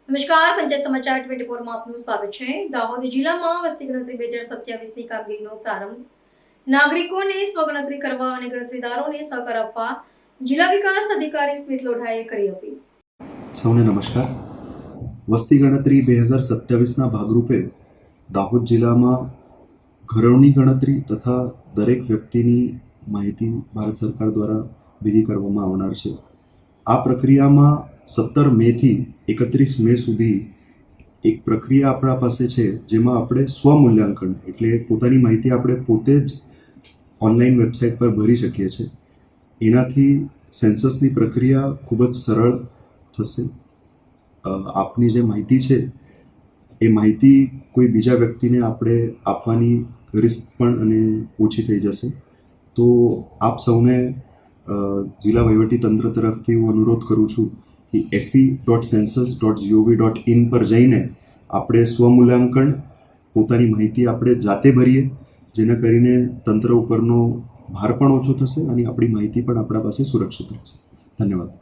નમસ્કાર, પંચાયત સમાચાર 24 માં આપનું સ્વાગત છે। દાહોદ જિલ્લામાં વસ્તી ગણતરી 2027ની કામગીરીનો પ્રારંભ। નાગરિકોને સ્વગણતરી કરવા અને ગણતરીદારોને સહકાર આપવા જિલ્લા વિકાસ અધિકારી સ્મિત લોઢાએ કરી અપીલ। સૌને નમસ્કાર। વસ્તી ગણતરી 2027ના ભાગરૂપે દાહોદ જિલ્લામાં ઘરોની ગણતરી તથા દરેક વ્યક્તિની માહિતી ભારત સરકાર દ્વારા ભેગી કરવામાં આવનાર છે। આ પ્રક્રિયામાં 17 મેથી 31 મે સુધી એક પ્રક્રિયા આપણા પાસે છે, જેમાં આપણે સ્વમૂલ્યાંકન એટલે પોતાની માહિતી આપણે પોતે જ ઓનલાઈન વેબસાઇટ પર ભરી શકીએ છીએ। એનાથી સેન્સસની પ્રક્રિયા ખૂબ જ સરળ થશે। આપની જે માહિતી છે એ માહિતી કોઈ બીજા વ્યક્તિને આપણે આપવાની રિસ્ક પણ અને ઓછી થઈ જશે। તો આપ સૌને જિલ્લા વહીવટીતંત્ર તરફથી હું અનુરોધ કરું છું કે se.census.gov.in પર જઈને આપણે સ્વમૂલ્યાંકન પોતાની માહિતી આપણે જાતે ભરીએ, જેના કરીને તંત્ર ઉપરનો ભાર પણ ઓછો થશે અને આપણી માહિતી પણ આપણા પાસે સુરક્ષિત રહેશે। ધન્યવાદ।